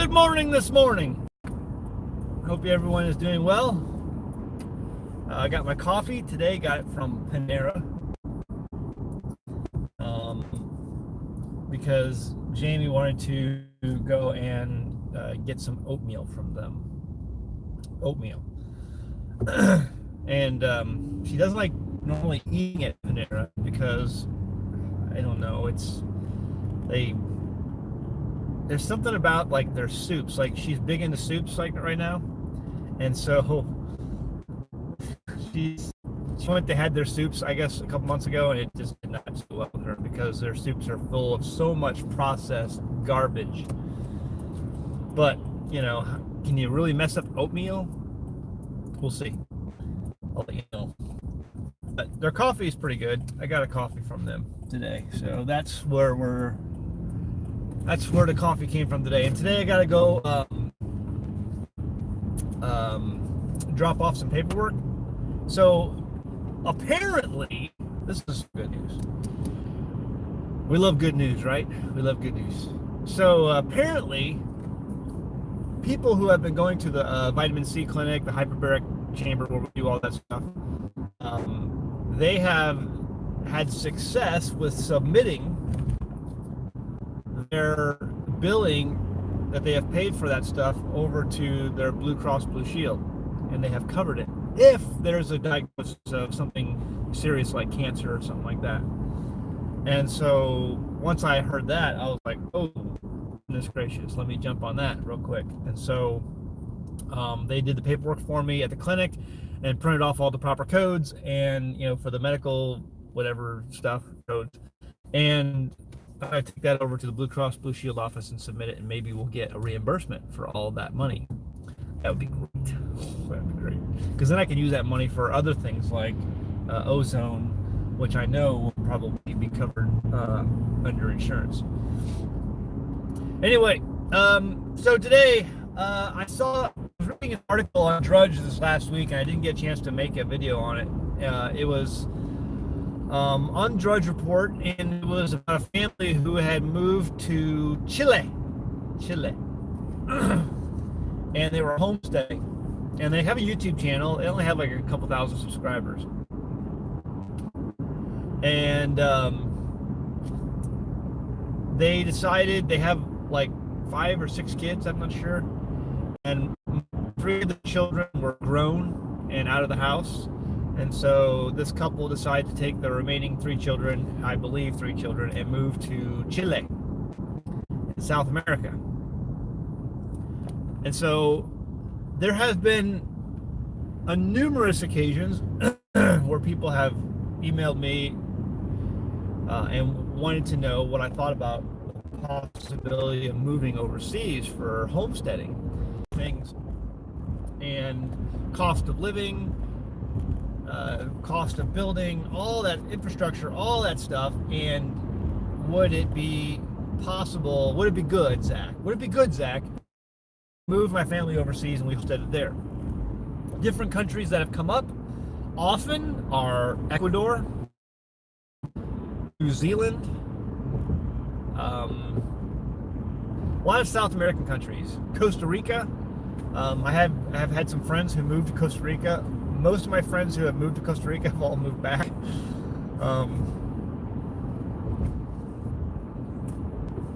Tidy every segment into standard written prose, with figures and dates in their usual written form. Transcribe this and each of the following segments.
Good morning this morning. Hope everyone is doing well. I got my coffee today, got it from Panera. Because Jamie wanted to go and get some oatmeal from them. Oatmeal. And she doesn't like normally eating at Panera because, I don't know, there's something about like their soups. Like she's big into soups like right now. And so she went, they had their soups, I guess, a couple months ago, and it just did not do well with her because their soups are full of so much processed garbage. But, you know, can you really mess up oatmeal? We'll see. I'll let you know. But their coffee is pretty good. I got a coffee from them today. So that's where the coffee came from today. And today I got to go drop off some paperwork. So apparently, this is good news. We love good news, right? We love good news. So apparently, people who have been going to the vitamin C clinic, the hyperbaric chamber where we do all that stuff, they have had success with submitting their billing that they have paid for that stuff over to their Blue Cross Blue Shield, and they have covered it if there's a diagnosis of something serious like cancer or something like that. And so once I heard that, I was like, oh, goodness gracious, let me jump on that real quick. And so they did the paperwork for me at the clinic and printed off all the proper codes and, you know, for the medical whatever stuff codes, and I take that over to the Blue Cross Blue Shield office and submit it, and maybe we'll get a reimbursement for all that money. That would be great. That would be great, because then I can use that money for other things like ozone, which I know will probably be covered under insurance. Anyway, so today I was reading an article on Drudge this last week, and I didn't get a chance to make a video on it. It was on Drudge Report, and it was about a family who had moved to Chile, and they were homesteading, and they have a YouTube channel. They only have like a couple thousand subscribers, and they decided they have like 5 or 6 kids, I'm not sure, and 3 of the children were grown and out of the house. And so this couple decided to take the remaining 3 children, I believe 3 children, and move to Chile, in South America. And so there have been numerous occasions where people have emailed me and wanted to know what I thought about the possibility of moving overseas for homesteading things, and cost of living, cost of building, all that infrastructure, all that stuff, and would it be possible, would it be good, Zach, move my family overseas and we homesteaded there? Different countries that have come up often are Ecuador, New Zealand, a lot of South American countries, Costa Rica. I have had some friends who moved to Costa Rica. Most of my friends who have moved to Costa Rica have all moved back.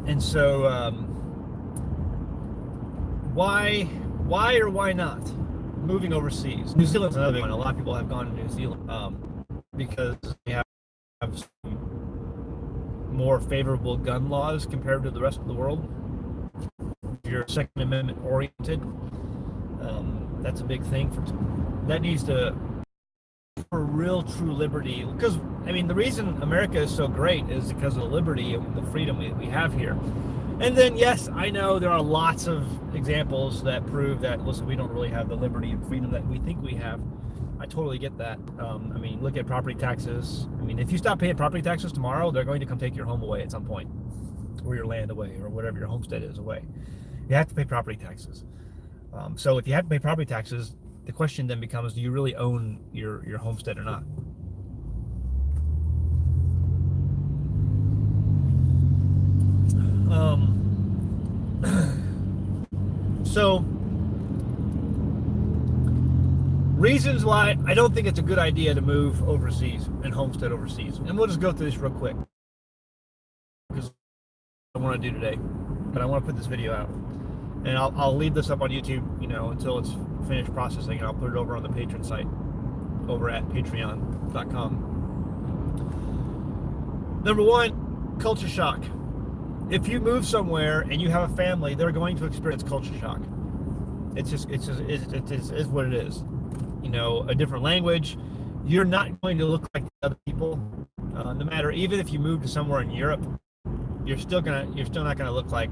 And so why or why not moving overseas? New Zealand's another big one. A lot of people have gone to New Zealand because they have more favorable gun laws compared to the rest of the world. If you're Second Amendment oriented, that's a big thing that needs to, for real true liberty. Because I mean, the reason America is so great is because of the liberty and the freedom we have here. And then, yes, I know there are lots of examples that prove that, listen, we don't really have the liberty and freedom that we think we have. I totally get that. I mean, look at property taxes. I mean, if you stop paying property taxes tomorrow, they're going to come take your home away at some point, or your land away, or whatever your homestead is away. You have to pay property taxes. So if you have to pay property taxes, the question then becomes, do you really own your homestead or not? So, reasons why I don't think it's a good idea to move overseas and homestead overseas. And we'll just go through this real quick because I want to do today. But I want to put this video out. And I'll leave this up on YouTube, until it's finished processing, and I'll put it over on the Patreon site over at patreon.com. Number one, culture shock. If you move somewhere and you have a family, they're going to experience culture shock. It is what it is. A different language. You're not going to look like the other people. No matter, even if you move to somewhere in Europe, you're still not gonna look like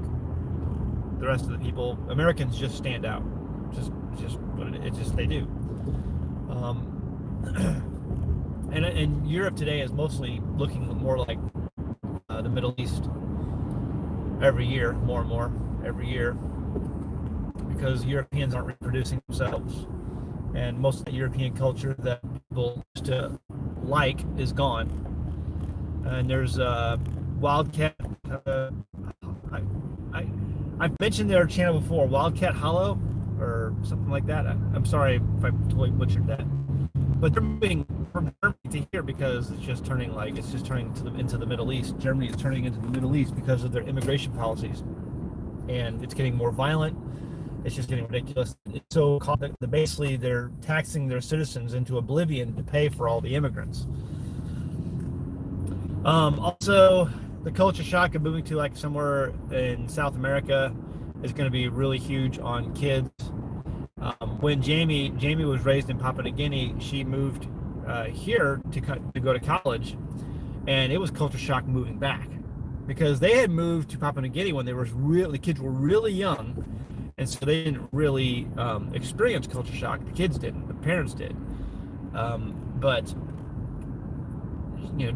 the rest of the people. Americans just stand out. Just what it's just they do. And Europe today is mostly looking more like the Middle East every year, more and more every year, because Europeans aren't reproducing themselves, and most of the European culture that people used to like is gone. And there's Wildcat. I've mentioned their channel before, Wildcat Hollow or something like that. I'm sorry if I totally butchered that, but they're moving from Germany to here because it's just turning into the Middle East. Germany is turning into the Middle East because of their immigration policies, and it's getting more violent. It's just getting ridiculous. It's so basically they're taxing their citizens into oblivion to pay for all the immigrants. Also, the culture shock of moving to like somewhere in South America is going to be really huge on kids. When Jamie was raised in Papua New Guinea, she moved here to go to college, and it was culture shock moving back because they had moved to Papua New Guinea when the kids were really young, and so they didn't really experience culture shock. The kids didn't, the parents did. But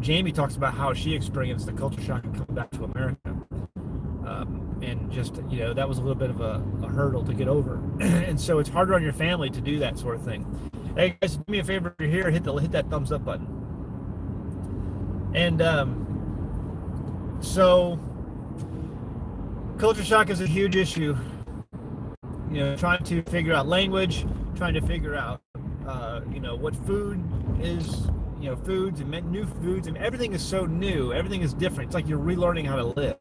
Jamie talks about how she experienced the culture shock and coming back to America. And just, that was a little bit of a hurdle to get over. And so it's harder on your family to do that sort of thing. Hey guys, do me a favor, if you're here, hit that thumbs up button. And so culture shock is a huge issue. Trying to figure out language, trying to figure out, what food is, foods and new foods, and everything is so new. Everything is different. It's like you're relearning how to live,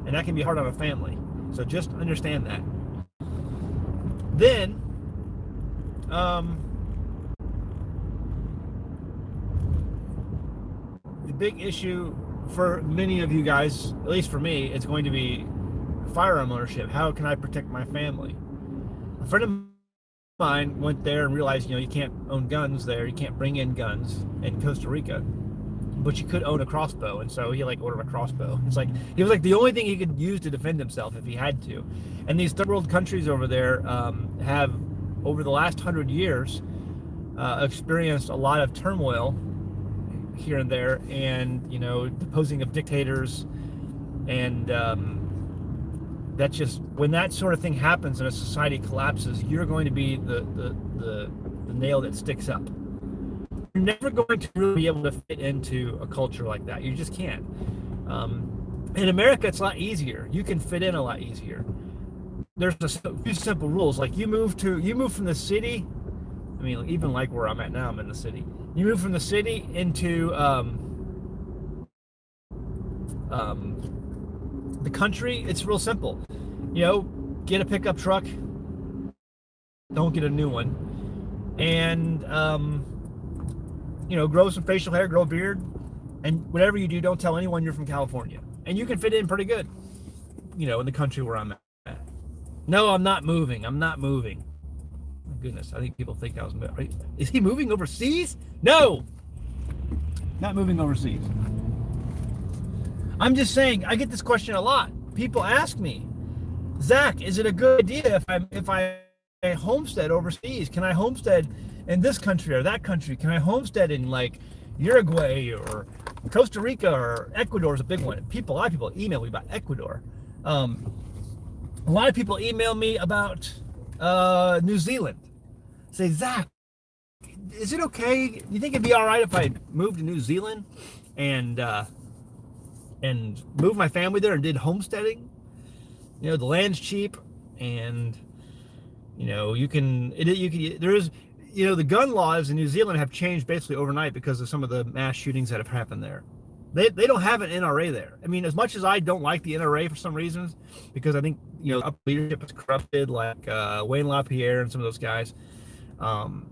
and that can be hard on a family. So just understand that. Then, the big issue for many of you guys, at least for me, it's going to be firearm ownership. How can I protect my family? A friend of mine went there and realized, you can't own guns there. You can't bring in guns in Costa Rica, but you could own a crossbow. And so he ordered a crossbow. It was like the only thing he could use to defend himself if he had to. And these third world countries over there have, over the last 100 years, experienced a lot of turmoil here and there, and deposing of dictators, and that's just, when that sort of thing happens and a society collapses, you're going to be the nail that sticks up. You're never going to really be able to fit into a culture like that. You just can't. In America, it's a lot easier. You can fit in a lot easier. There's a few simple rules. Like you move from the city. I mean, even like where I'm at now, I'm in the city. You move from the city into the country. It's real simple. Get a pickup truck. Don't get a new one. And grow some facial hair, grow a beard, and whatever you do, don't tell anyone you're from California. And you can fit in pretty good, in the country where I'm at. No, I'm not moving. My goodness, I think people think I was moving. Is he moving overseas? No, not moving overseas. I'm just saying, I get this question a lot. People ask me, Zach, is it a good idea if I homestead overseas? Can I homestead in this country or that country? Can I homestead in like Uruguay or Costa Rica, or Ecuador is a big one. A lot of people email me about Ecuador. A lot of people email me about New Zealand. Say, Zach, is it okay? Do you think it'd be all right if I moved to New Zealand and moved my family there and did homesteading? The land's cheap, and You can there is the gun laws in New Zealand have changed basically overnight because of some of the mass shootings that have happened there. They don't have an NRA there. I mean, as much as I don't like the NRA for some reasons, because I think up leadership is corrupted, like Wayne LaPierre and some of those guys. Um,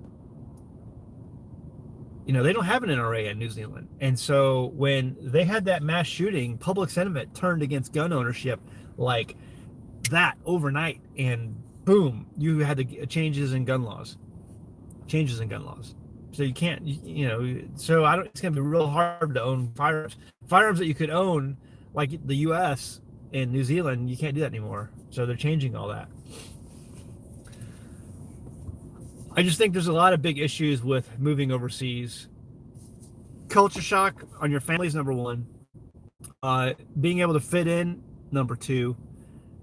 they don't have an NRA in New Zealand, and so when they had that mass shooting, public sentiment turned against gun ownership like that overnight, and boom, you had the changes in gun laws. So you can't, so I don't. It's gonna be real hard to own firearms that you could own, like the U.S. and New Zealand. You can't do that anymore. So they're changing all that. I just think there's a lot of big issues with moving overseas. Culture shock on your family is number one. Being able to fit in, number two.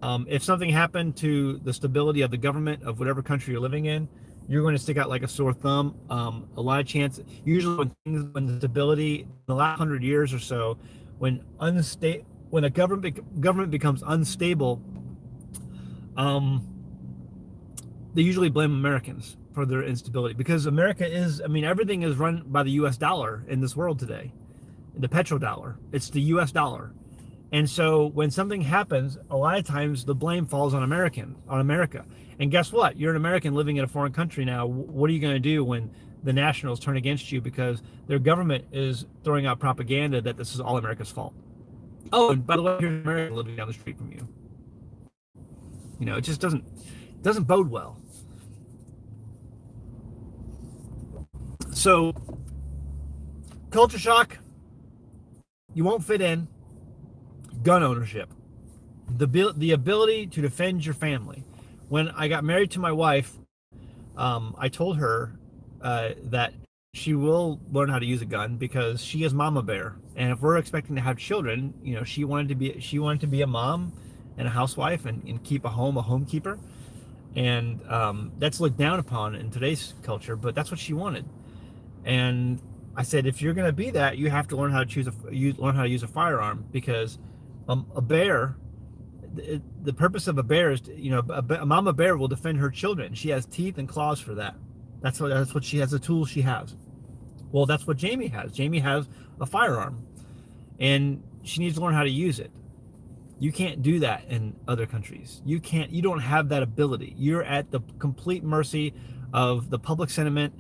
If something happened to the stability of the government of whatever country you're living in, you're going to stick out like a sore thumb. A lot of chance, usually when the stability in the last 100 years or so, when a government becomes unstable, they usually blame Americans for their instability, because America is, I mean, everything is run by the U.S. dollar in this world today, the petrodollar. It's the U.S. dollar. And so when something happens, a lot of times the blame falls on America. And guess what? You're an American living in a foreign country now. What are you going to do when the nationals turn against you because their government is throwing out propaganda that this is all America's fault? Oh, and by the way, here's an American living down the street from you. It just doesn't bode well. So, culture shock, you won't fit in. Gun ownership, the ability to defend your family. When I got married to my wife, I told her that she will learn how to use a gun because she is mama bear, and if we're expecting to have children, she wanted to be a mom and a housewife and keep a homekeeper, and that's looked down upon in today's culture, but that's what she wanted. And I said, if you're going to be that, you have to learn how to learn how to use a firearm, because a bear, the purpose of a bear is, a mama bear will defend her children. She has teeth and claws for that. That's what she has, the tools she has. Well, that's what Jamie has. Jamie has a firearm, and she needs to learn how to use it. You can't do that in other countries. You don't have that ability. You're at the complete mercy of the public sentiment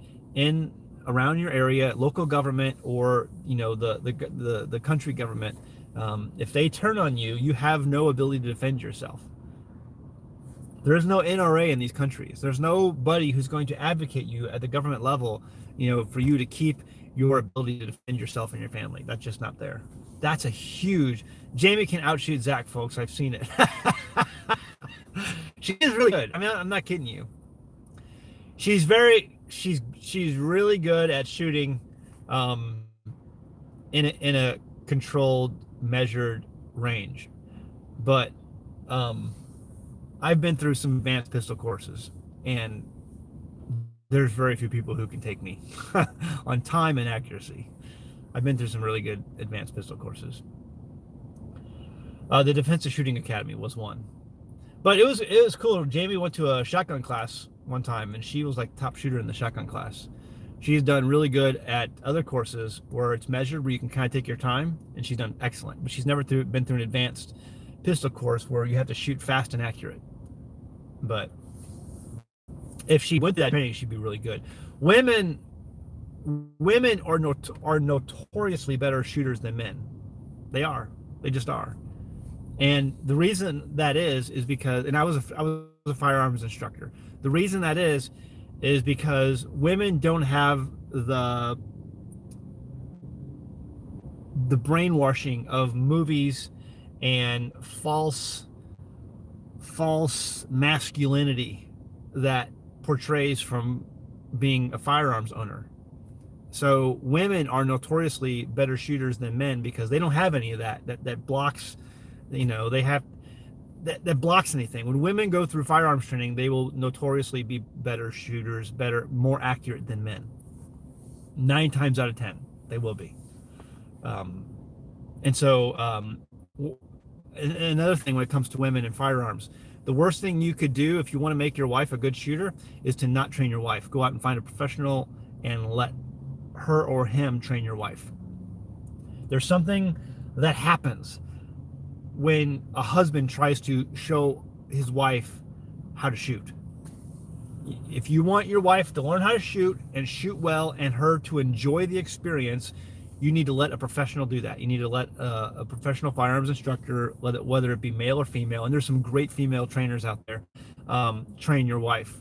around your area, local government, or the country government. If they turn on you, you have no ability to defend yourself. There is no NRA in these countries. There's nobody who's going to advocate you at the government level, for you to keep your ability to defend yourself and your family. That's just not there. That's a huge. Jamie can outshoot Zach, folks. I've seen it. She is really good. I mean, I'm not kidding you. She's really good at shooting, in a controlled, measured range. But I've been through some advanced pistol courses, and there's very few people who can take me on time and accuracy. I've been through some really good advanced pistol courses. The Defensive Shooting Academy was one, but it was cool. Jamie went to a shotgun class one time, and she was like top shooter in the shotgun class. She's done really good at other courses where it's measured, where you can kind of take your time, and she's done excellent. But she's never been through an advanced pistol course where you have to shoot fast and accurate. But if she went through that training, she'd be really good. Women are notoriously better shooters than men. They just are. And the reason that is because, and I was a firearms instructor. The reason that is because women don't have the brainwashing of movies and false masculinity that portrays from being a firearms owner. So women are notoriously better shooters than men because they don't have any of that blocks, they have that blocks anything. When women go through firearms training, they will notoriously be better shooters, more accurate than men. 9 times out of 10, they will be. And so, another thing when it comes to women and firearms, The worst thing you could do if you want to make your wife a good shooter is to not train your wife. Go out and find a professional and let her or him train your wife. There's something that happens when a husband tries to show his wife how to shoot. If you want your wife to learn how to shoot and shoot well and her to enjoy the experience, you need to let a professional do that. You need to let a professional firearms instructor, whether it be male or female, and there's some great female trainers out there, train your wife.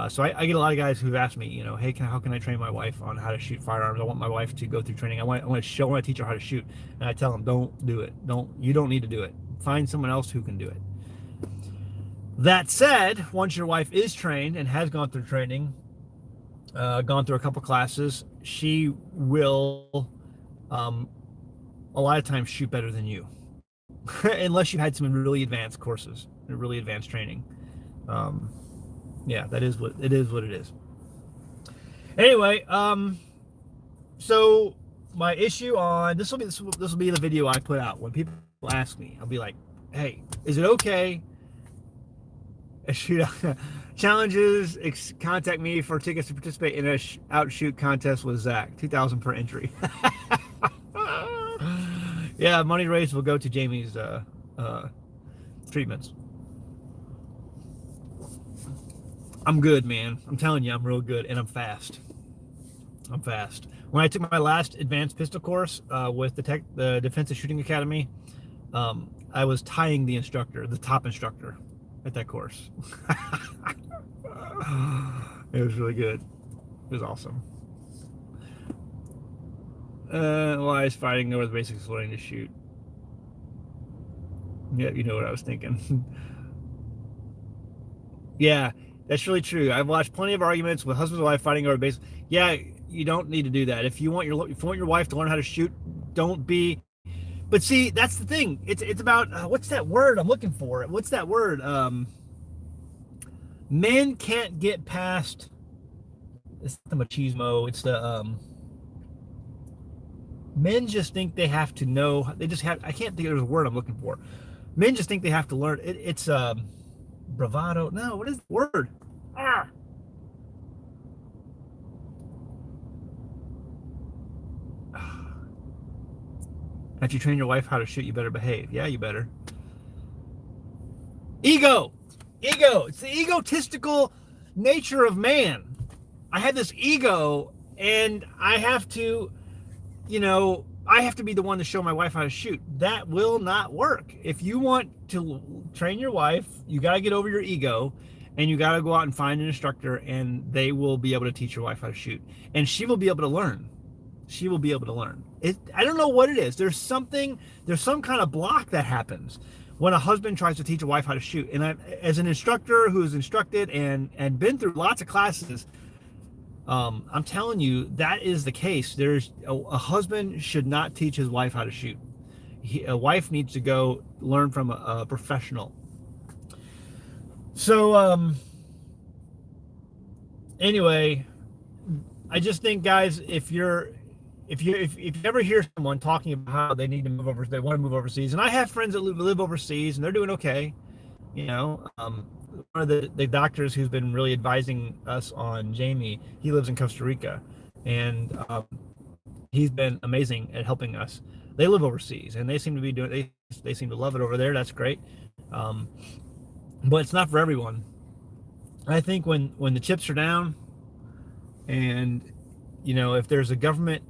So I get a lot of guys who've asked me, hey, how can I train my wife on how to shoot firearms? I want my wife to go through training. I want to teach her how to shoot. And I tell them, don't do it. You don't need to do it. Find someone else who can do it. That said, once your wife is trained and has gone through training, gone through a couple classes, she will, a lot of times, shoot better than you, unless you had some really advanced courses, really advanced training. Yeah, that is what it is. What it is. Anyway, so my issue on this will be the video I put out when people ask me. I'll be like, hey, is it okay? Shoot challenges, contact me for tickets to participate in a outshoot contest with Zach. $2,000 per entry. Yeah, money raised will go to Jamie's treatments. I'm good, man. I'm telling you, I'm real good, and I'm fast. When I took my last advanced pistol course with the Defensive Shooting Academy, I was tying the top instructor at that course. It was really good. It was awesome. While I was fighting over the basics of learning to shoot. Yeah, you know what I was thinking. Yeah, that's really true. I've watched plenty of arguments with husband and wife fighting over basics. Yeah, you don't need to do that. If you want your wife to learn how to shoot, don't be. But see, that's the thing. It's about what's that word I'm looking for? What's that word? Men can't get past. It's the machismo. It's the men just think they have to know. They just have. I can't think of the word I'm looking for. Men just think they have to learn. It's bravado. No, what is the word? After you train your wife how to shoot, you better behave. Yeah, you better. Ego. It's the egotistical nature of man. I have this ego, and I have to, I have to be the one to show my wife how to shoot. That will not work. If you want to train your wife, you got to get over your ego, and you got to go out and find an instructor, and they will be able to teach your wife how to shoot. And she will be able to learn. I don't know what it is. There's some kind of block that happens when a husband tries to teach a wife how to shoot. And as an instructor who's instructed and been through lots of classes, I'm telling you, that is the case. There's a husband should not teach his wife how to shoot. A wife needs to go learn from a professional. So, anyway, I just think, guys, if you ever hear someone talking about how they need to move over, they want to move overseas, and I have friends that live overseas and they're doing okay. One of the doctors who's been really advising us on Jamie, he lives in Costa Rica, and he's been amazing at helping us. They live overseas and they seem to be doing. They seem to love it over there. That's great, but it's not for everyone. I think when the chips are down, and if there's a government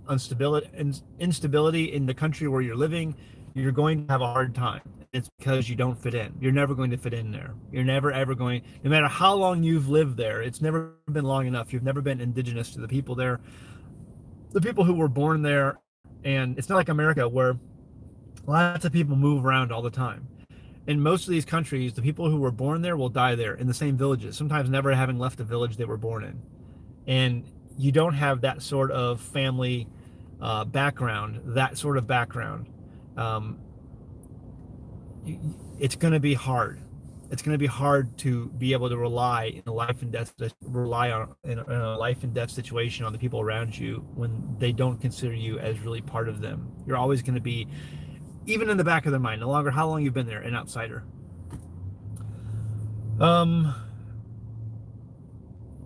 instability in the country where you're living, you're going to have a hard time. It's because you don't fit in. You're never going to fit in there. You're never, ever going, no matter how long you've lived there, it's never been long enough. You've never been indigenous to the people there, the people who were born there. And it's not like America where lots of people move around all the time. In most of these countries, the people who were born there will die there in the same villages, sometimes never having left the village they were born in. And you don't have that sort of family background, it's going to be hard. It's going to be hard to be able to rely in a life and death situation on the people around you when they don't consider you as really part of them. You're always going to be, even in the back of their mind, no longer how long you've been there, an outsider. Um,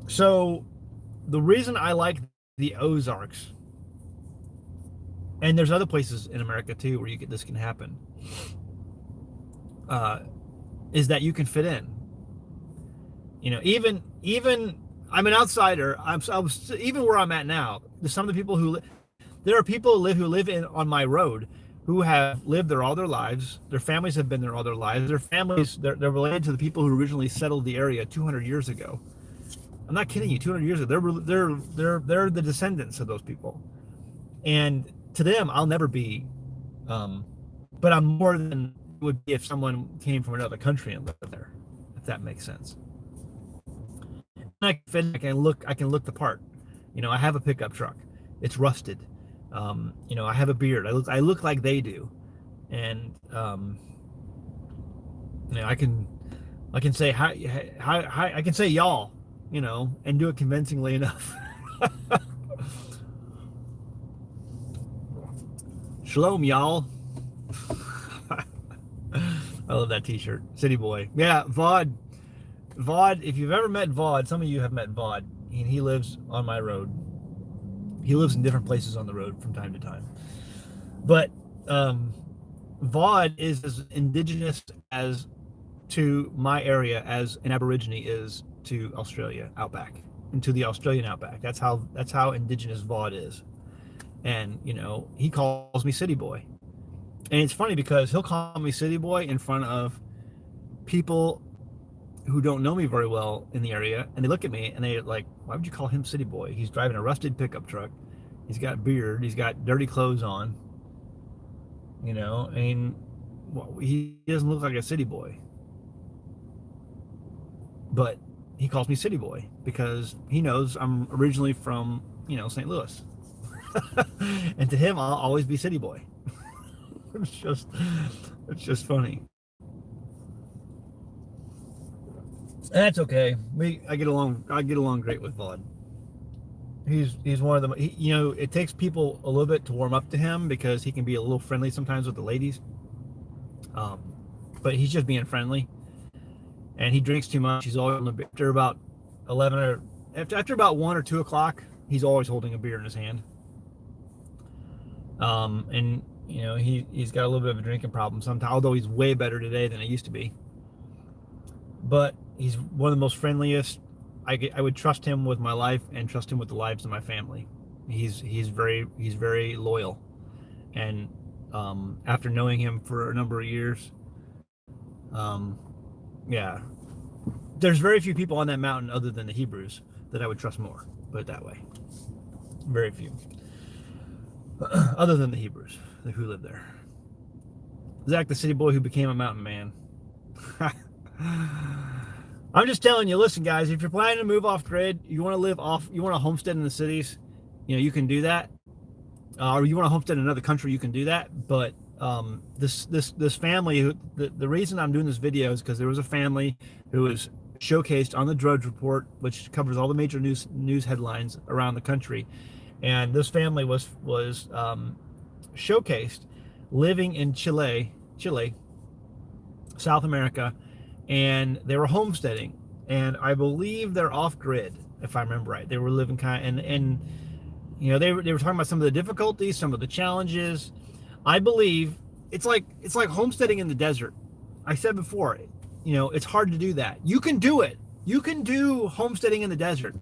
so the reason I like the Ozarks, and there's other places in America too where this can happen, uh, is that you can fit in. You know, even I'm an outsider. Even where I'm at now. Some of the people there are people who live in on my road who have lived there all their lives. Their families have been there all their lives. Their families they're related to the people who originally settled the area 200 years ago. I'm not kidding you. 200 years ago, they're the descendants of those people, and to them, I'll never be. But I'm more than it would be if someone came from another country and lived there, if that makes sense. I can look the part. You know, I have a pickup truck. It's rusted. You know, I have a beard. I look like they do, and you know, I can say hi, I can say y'all, you know, and do it convincingly enough. Shalom, y'all. I love that T-shirt. City Boy. Yeah, Vod. Vod. If you've ever met Vod, some of you have met Vod. He lives on my road. He lives in different places on the road from time to time. But Vod is as indigenous as to my area as an Aborigine is to Australia outback, and to the Australian outback. That's how indigenous Vod is. And you know, he calls me City Boy. And it's funny because he'll call me City Boy in front of people who don't know me very well in the area, and they look at me and they're like, why would you call him City Boy? He's driving a rusted pickup truck. He's got beard. He's got dirty clothes on. You know, I mean, well, he doesn't look like a city boy. But he calls me City Boy because he knows I'm originally from, you know, St. Louis. And to him, I'll always be City Boy. It's just funny. And that's okay. I get along great with Vaughn. He's one of them. You know, it takes people a little bit to warm up to him because he can be a little friendly sometimes with the ladies. But he's just being friendly, and he drinks too much. He's always after about 11 or after about 1 or 2 o'clock. He's always holding a beer in his hand. And you know, he's got a little bit of a drinking problem sometimes, although he's way better today than he used to be. But he's one of the most friendliest. I would trust him with my life and trust him with the lives of my family. He's very loyal, and after knowing him for a number of years, yeah, there's very few people on that mountain other than the Hebrews that I would trust more. Put it that way. Very few, other than the Hebrews who live there. Zach, the city boy who became a mountain man. I'm just telling you, listen, guys, if you're planning to move off grid, you want to homestead in the cities, you know, you can do that. Or you want to homestead in another country, you can do that. But this family, the reason I'm doing this video is because there was a family who was showcased on the Drudge Report, which covers all the major news headlines around the country. And this family was showcased living in Chile, South America, and they were homesteading, and I believe they're off grid, if I remember right. They were living and you know, they were talking about some of the difficulties, some of the challenges. I believe it's like homesteading in the desert. I said before, you know, it's hard to do that. You can do it. You can do homesteading in the desert.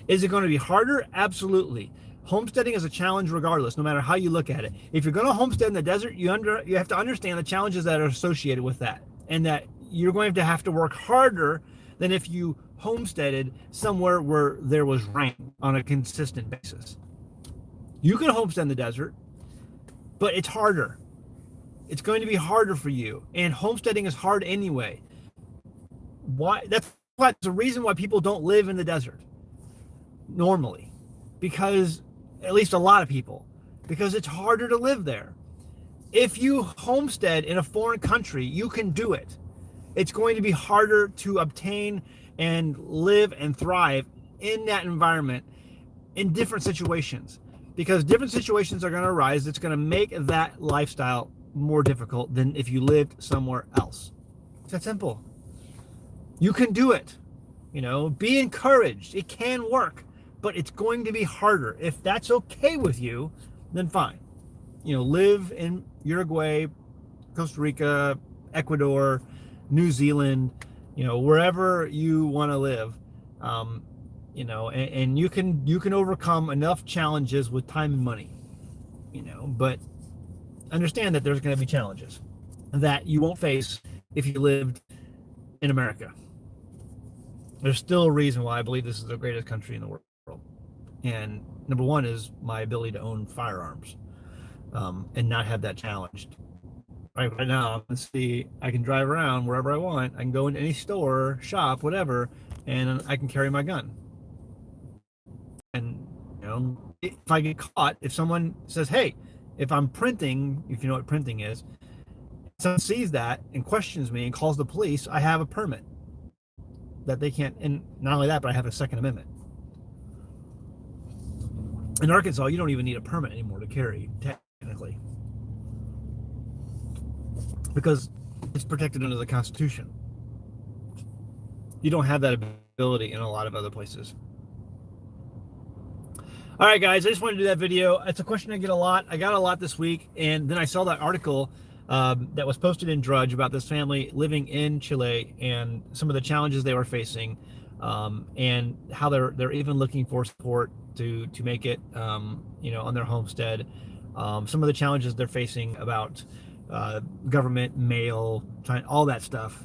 Is it going to be harder? Absolutely. Homesteading is a challenge regardless, no matter how you look at it. If you're going to homestead in the desert, you have to understand the challenges that are associated with that, and that you're going to have to work harder than if you homesteaded somewhere where there was rain on a consistent basis. You can homestead in the desert, but it's harder. It's going to be harder for you, and homesteading is hard anyway. Why? That's the reason why people don't live in the desert normally, because at least a lot of people, because it's harder to live there. If you homestead in a foreign country, you can do it. It's going to be harder to obtain and live and thrive in that environment in different situations, because different situations are going to arise that's going to make that lifestyle more difficult than if you lived somewhere else. It's that simple. You can do it. You know, be encouraged. It can work, but it's going to be harder. If that's okay with you, then fine. You know, live in Uruguay, Costa Rica, Ecuador, New Zealand, you know, wherever you want to live. Um, you know, and you can overcome enough challenges with time and money, you know, but understand that there's going to be challenges that you won't face if you lived in America. There's still a reason why I believe this is the greatest country in the world. And number one is my ability to own firearms, and not have that challenged. Right now, let's see, I can drive around wherever I want. I can go into any store, shop, whatever, and I can carry my gun. And, you know, if I get caught, if someone says, hey, if I'm printing, if you know what printing is, someone sees that and questions me and calls the police, I have a permit that they can't. And not only that, but I have a Second Amendment. In Arkansas, you don't even need a permit anymore to carry, technically, because it's protected under the Constitution. You don't have that ability in a lot of other places. All right, guys, I just wanted to do that video. It's a question I get a lot. I got a lot this week, and then I saw that article that was posted in Drudge about this family living in Chile and some of the challenges they were facing, and how they're even looking for support to make it, you know, on their homestead. Some of the challenges they're facing about government, mail, all that stuff.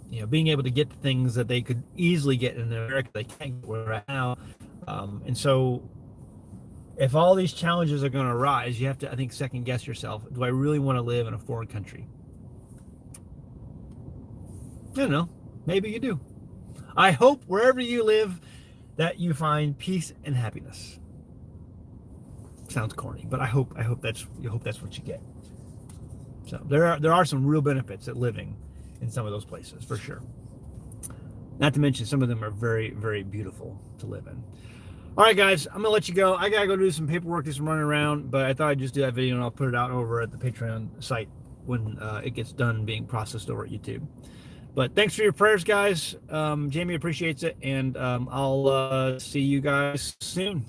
You know, being able to get the things that they could easily get in America, they can't get where they're at now. And so if all these challenges are going to arise, you have to, I think, second guess yourself. Do I really want to live in a foreign country? I don't know. Maybe you do. I hope wherever you live that you find peace and happiness. Sounds corny, but I hope that's what you get. So there are some real benefits at living in some of those places, for sure. Not to mention, some of them are very, very beautiful to live in. All right, guys, I'm gonna let you go. I gotta go do some paperwork, do some running around, but I thought I'd just do that video and I'll put it out over at the Patreon site when it gets done being processed over at YouTube. But thanks for your prayers, guys. Jamie appreciates it, and I'll see you guys soon.